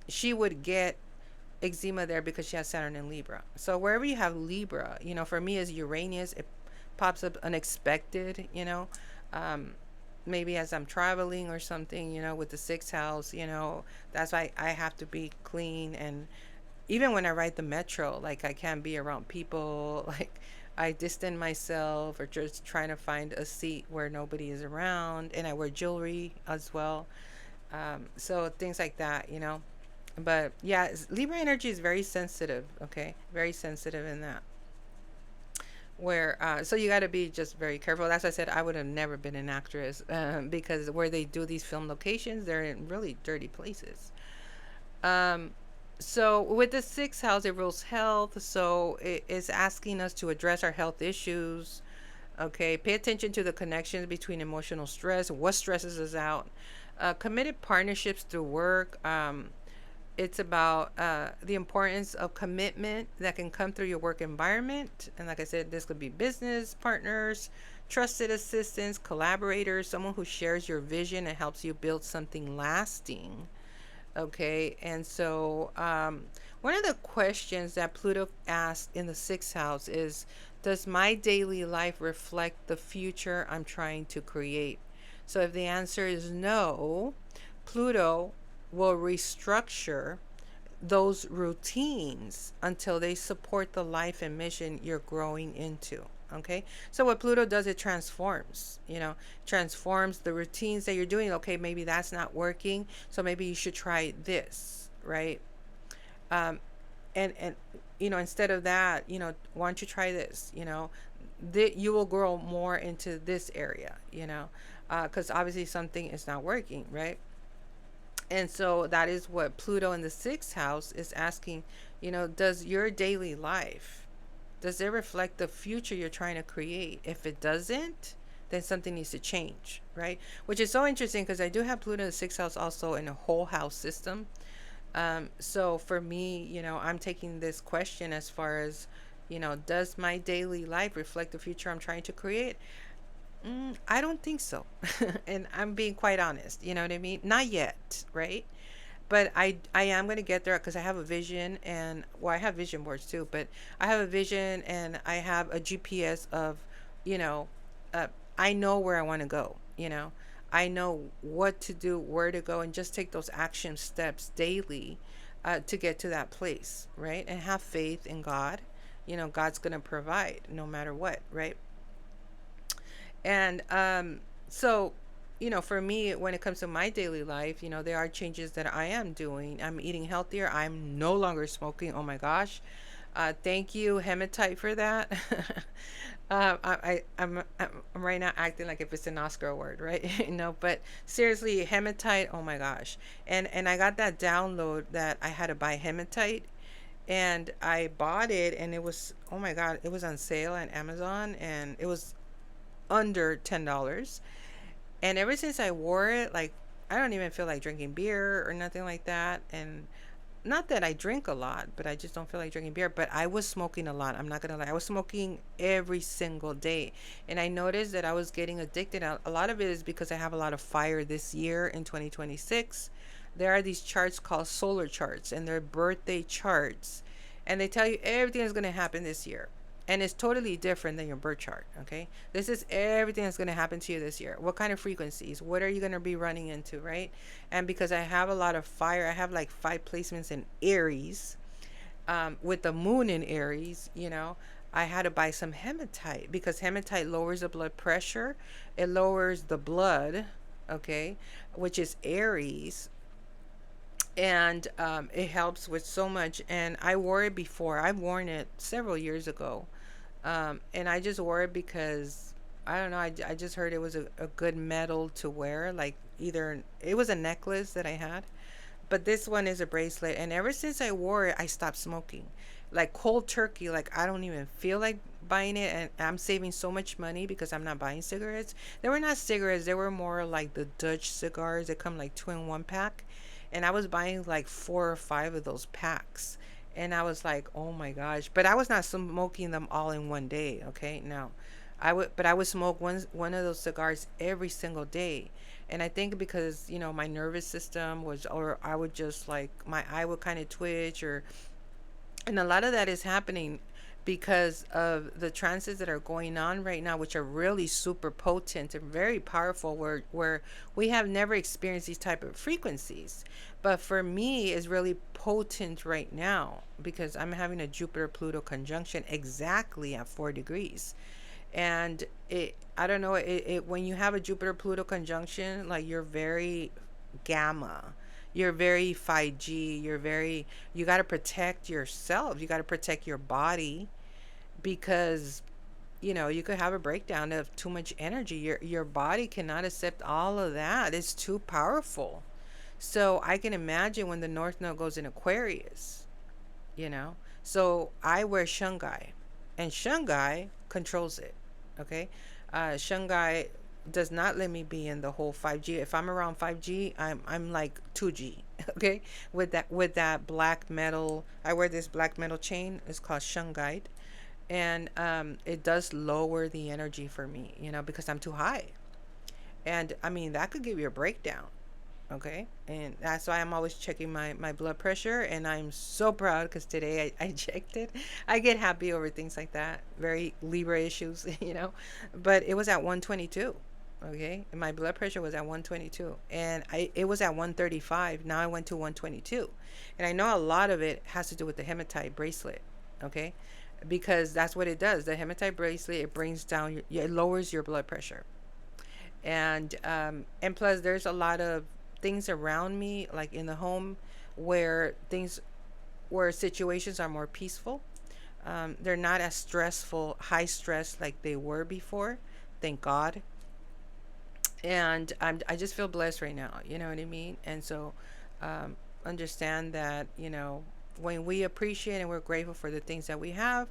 she would get eczema there because she has Saturn in Libra. So wherever you have Libra, for me as Uranus, it pops up unexpected, um, maybe as I'm traveling or something, with the sixth house, that's why I have to be clean. And even when I ride the metro, like I can't be around people, like I distance myself or just trying to find a seat where nobody is around. And I wear jewelry as well. So things like that, But yeah, Libra energy is very sensitive, okay? Very sensitive in that. Where so you got to be just very careful. As I said, I would have never been an actress because where they do these film locations, they're in really dirty places. um so with the sixth house, it rules health, so it is asking us to address our health issues. Okay, pay attention to the connections between emotional stress, what stresses us out. Committed partnerships through work. It's about the importance of commitment that can come through your work environment. And like I said, this could be business partners, trusted assistants, collaborators, someone who shares your vision and helps you build something lasting. Okay, and so one of the questions that Pluto asked in the sixth house is, does my daily life reflect the future I'm trying to create? So if the answer is no, Pluto will restructure those routines until they support the life and mission you're growing into. Okay, so what Pluto does, it transforms, transforms the routines that you're doing. Okay, maybe that's not working, so maybe you should try this, right? um and instead of that, why don't you try this, that you will grow more into this area, because obviously something is not working, right? And so that is what Pluto in the sixth house is asking. Does your daily life, does it reflect the future you're trying to create? If it doesn't, then something needs to change, right? Which is so interesting because I do have Pluto in the sixth house also in a whole house system. So for me, I'm taking this question as far as, does my daily life reflect the future I'm trying to create? I don't think so. And I'm being quite honest. You know what I mean? Not yet, right? But I am going to get there because I have a vision, and well, I have vision boards too, but I have a vision and I have a GPS of, you know, uh, I know where I want to go, I know what to do, where to go, and just take those action steps daily to get to that place, right? And have faith in God. God's going to provide no matter what, right? And so, for me, when it comes to my daily life, there are changes that I am doing. I'm eating healthier. I'm no longer smoking. Oh my gosh. Thank you, Hematite, for that. I'm right now acting like if it's an Oscar award, right? But seriously, Hematite. Oh my gosh! And I got that download that I had to buy Hematite, and I bought it, and it was, oh my god, it was on sale on Amazon, and it was under $10. And ever since I wore it, like, I don't even feel like drinking beer or nothing like that. And not that I drink a lot, but I just don't feel like drinking beer. But I was smoking a lot. I'm not gonna lie. I was smoking every single day, and I noticed that I was getting addicted. A lot of it is because I have a lot of fire this year in 2026. There are these charts called solar charts, and they're birthday charts, and they tell you everything that's gonna happen this year. And it's totally different than your birth chart, okay? This is everything that's going to happen to you this year. What kind of frequencies? What are you going to be running into, right? And because I have a lot of fire, I have like 5 placements in Aries, with the moon in Aries, I had to buy some hematite because hematite lowers the blood pressure. It lowers the blood, okay, which is Aries. And it helps with so much. And I wore it before. I've worn it several years ago. And I just wore it because I don't know. I just heard it was a good metal to wear. Like, either it was a necklace that I had, but this one is a bracelet. And ever since I wore it, I stopped smoking. Like cold turkey, like I don't even feel like buying it. And I'm saving so much money because I'm not buying cigarettes. They were not cigarettes, they were more like the Dutch cigars. They come like 2 in 1 pack. And I was buying like 4 or 5 of those packs. And I was like, oh my gosh. But I was not smoking them all in one day, okay? No. I would smoke one of those cigars every single day. And I think because, my nervous system was, or I would just like, my eye would kind of twitch, or, and a lot of that is happening because of the transits that are going on right now, which are really super potent and very powerful, where we have never experienced these type of frequencies. But for me, is really potent right now because I'm having a Jupiter Pluto conjunction exactly at 4 degrees. And I don't know, when you have a Jupiter Pluto conjunction, like, you're very gamma, you're very 5G, you got to protect yourself, you got to protect your body, because you could have a breakdown of too much energy. Your body cannot accept all of that. It's too powerful. So I can imagine when the North Node goes in Aquarius, you know. So I wear Shungai, and Shungai controls it. Okay, Shungai does not let me be in the whole 5G. If I'm around 5G, I'm like 2G. Okay, with that black metal, I wear this black metal chain. It's called Shungai, and it does lower the energy for me, because I'm too high. And I mean, that could give you a breakdown. Okay, and that's why I'm always checking my blood pressure, and I'm so proud because today I checked it. I get happy over things like that, very Libra issues, but it was at 122. Okay, and my blood pressure was at 122, and it was at 135. Now I went to 122, and I know a lot of it has to do with the hematite bracelet. Okay, because that's what it does. The hematite bracelet, it brings down it lowers your blood pressure. And plus, there's a lot of things around me, like in the home, where situations are more peaceful. They're not as stressful, high stress like they were before, thank God. And I just feel blessed right now, you know what I mean? And so, understand that, when we appreciate and we're grateful for the things that we have,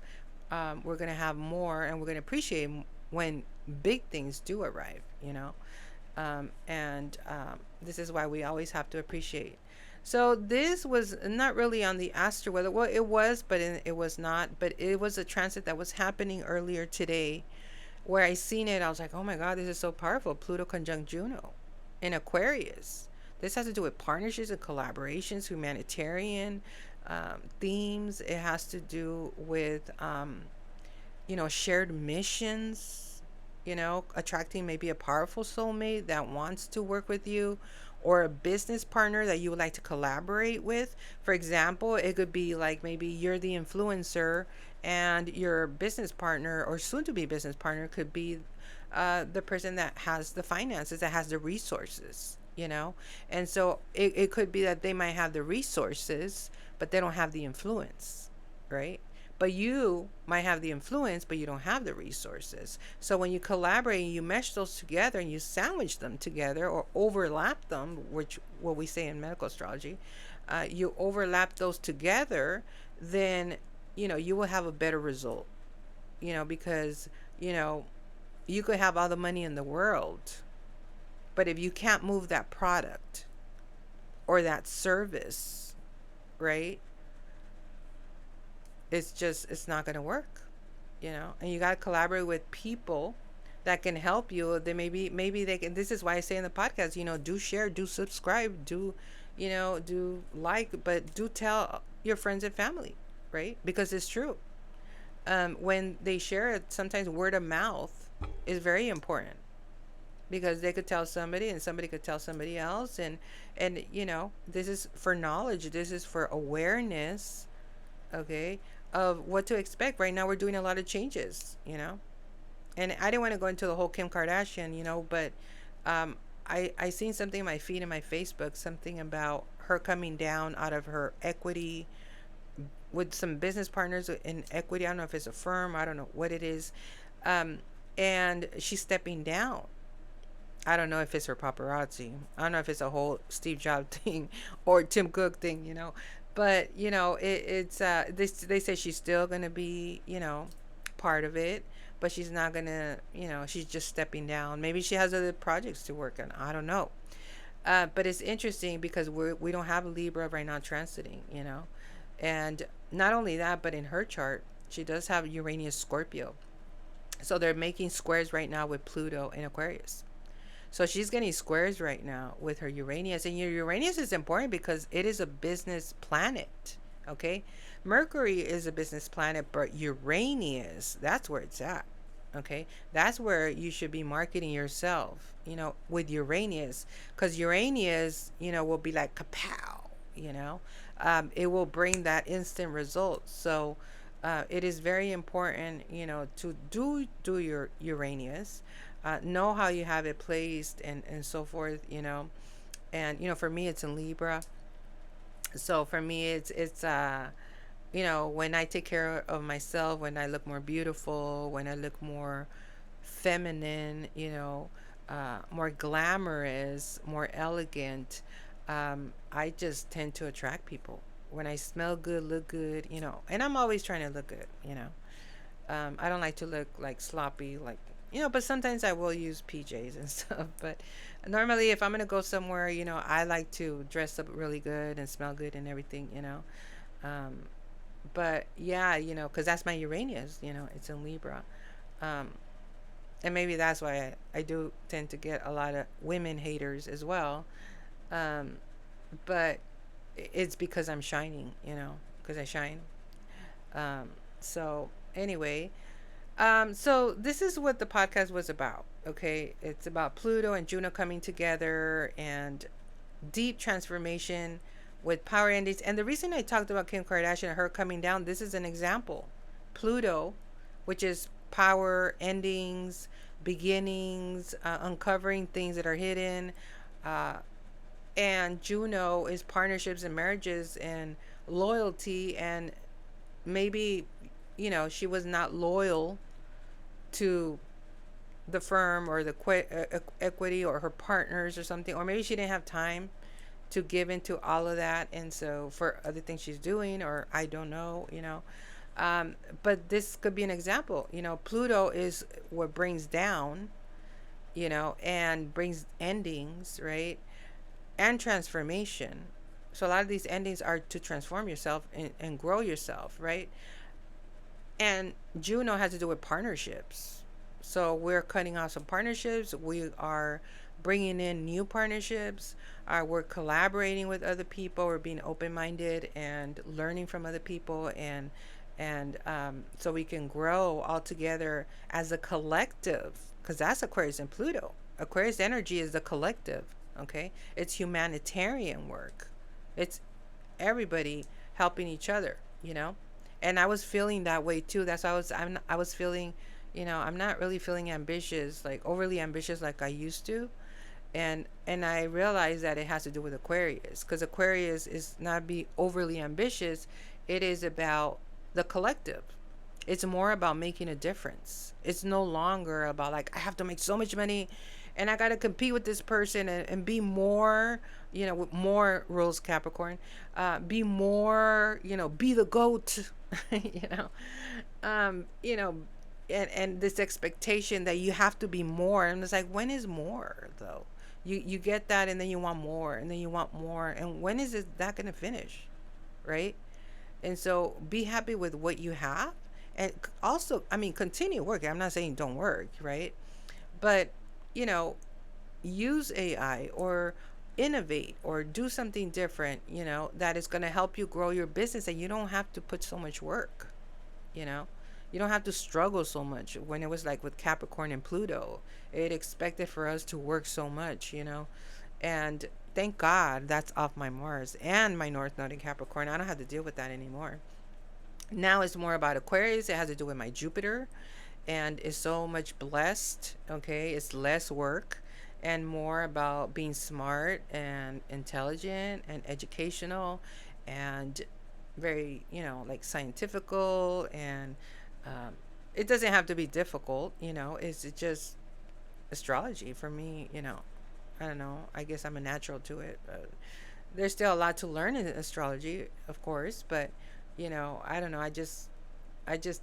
we're going to have more, and we're going to appreciate when big things do arrive, and this is why we always have to appreciate. So this was not really on the astro weather. Well, it was, but it was not. But it was a transit that was happening earlier today, where I seen it. I was like, oh my God, this is so powerful. Pluto conjunct Juno in Aquarius. This has to do with partnerships and collaborations, humanitarian themes. It has to do with shared missions, attracting maybe a powerful soulmate that wants to work with you, or a business partner that you would like to collaborate with. For example, it could be like maybe you're the influencer, and your business partner or soon to be business partner could be the person that has the finances, that has the resources, And so it could be that they might have the resources, but they don't have the influence, right? but you might have the influence, but you don't have the resources. So when you collaborate and you mesh those together and you sandwich them together or overlap them, which what we say in medical astrology, you overlap those together, then you will have a better result. Because you know you could have all the money in the world, but if you can't move that product or that service, right, it's not going to work. And you got to collaborate with people that can help you. They maybe they can. This is why I say in the podcast, do share, do subscribe, do like, but do tell your friends and family, right? Because it's true. When they share it, sometimes word of mouth is very important, because they could tell somebody and somebody could tell somebody else, and this is for knowledge, this is for awareness, okay, of what to expect. Right now we're doing a lot of changes, and I didn't want to go into the whole Kim Kardashian, but I seen something in my feed in my Facebook, something about her coming down out of her equity with some business partners in equity. I don't know if it's a firm, I don't know what it is, and she's stepping down. I don't know if it's her paparazzi. I don't know if it's a whole Steve Jobs thing or Tim Cook thing, But it's they say she's still gonna be part of it, but she's not gonna she's just stepping down. Maybe she has other projects to work on. I don't know. But it's interesting because we don't have a Libra right now transiting, and not only that, but in her chart she does have Uranus Scorpio, so they're making squares right now with Pluto in Aquarius. So she's getting squares right now with her Uranus. And your Uranus is important because it is a business planet. Okay. Mercury is a business planet, but Uranus, that's where it's at. Okay. That's where you should be marketing yourself, with Uranus. Because Uranus, will be like kapow, it will bring that instant result. So it is very important, to do your Uranus. Know how you have it placed and so forth, and for me it's in Libra. So for me it's when I take care of myself, when I look more beautiful, when I look more feminine, more glamorous, more elegant, I just tend to attract people. When I smell good, look good, and I'm always trying to look good, I don't like to look like sloppy, like, but sometimes I will use PJs and stuff. But normally, if I'm going to go somewhere, I like to dress up really good and smell good and everything, Um, but yeah, because that's my Uranus, it's in Libra. Um, and maybe that's why I do tend to get a lot of women haters as well. Um, but it's because I'm shining, because I shine. Um, so anyway, so this is what the podcast was about. Okay, it's about Pluto and Juno coming together and deep transformation with power endings. And the reason I talked about Kim Kardashian and her coming down, this is an example. Pluto, which is power endings, beginnings, uncovering things that are hidden, uh, and Juno is partnerships and marriages and loyalty. And maybe she was not loyal to the firm or the equity or her partners or something, or maybe she didn't have time to give into all of that, and so for other things she's doing, or I don't know, but this could be an example. Pluto is what brings down, and brings endings, right, and transformation. So a lot of these endings are to transform yourself and grow yourself, right? And Juno has to do with partnerships. So we're cutting off some partnerships. We are bringing in new partnerships. We're collaborating with other people. We're being open-minded and learning from other people, and so we can grow all together as a collective. Because that's Aquarius and Pluto. Aquarius energy is the collective. Okay, it's humanitarian work. It's everybody helping each other. And I was feeling that way too. That's why I was feeling, I'm not really feeling ambitious, like overly ambitious like I used to. And I realized that it has to do with Aquarius, because Aquarius is not be overly ambitious. It is about the collective. It's more about making a difference. It's no longer about like I have to make so much money and I got to compete with this person and be more, with more rules, Capricorn, be more, be the goat, you know, um, you know, and this expectation that you have to be more. And it's like, when is more though? You get that and then you want more and then you want more. And when is it that going to finish? Right? And so be happy with what you have. And also, I mean, continue working. I'm not saying don't work, right? But, you know, use AI or innovate or do something different, that is going to help you grow your business and you don't have to put so much work, you know? You don't have to struggle so much. When it was like with Capricorn and Pluto, it expected for us to work so much, And thank God that's off my Mars and my North Node in Capricorn. I don't have to deal with that anymore. Now it's more about Aquarius. It has to do with my Jupiter and is so much blessed. Okay, it's less work and more about being smart and intelligent and educational and very, like scientifical and um, it doesn't have to be difficult. It's just astrology for me. I don't know. I guess I'm a natural to it. There's still a lot to learn in astrology, of course, but I don't know. I just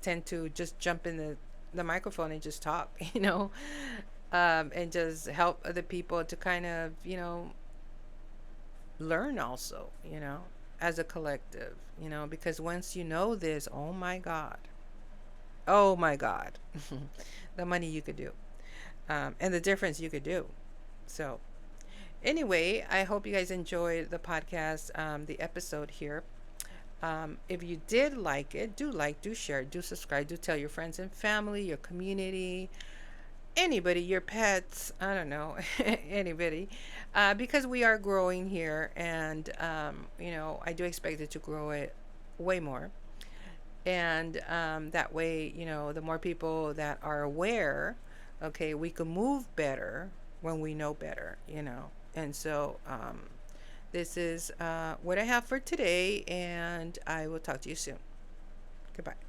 tend to just jump in the microphone and just talk, and just help other people to kind of, learn also, as a collective, because once you know this, oh my God, the money you could do, and the difference you could do. So, anyway, I hope you guys enjoyed the podcast, the episode here. If you did like it, do like, do share, do subscribe, do tell your friends and family, your community, anybody, your pets, I don't know, anybody, because we are growing here and, I do expect it to grow it way more. And that way, the more people that are aware, okay, we can move better when we know better, And so, this is what I have for today, and I will talk to you soon. Goodbye.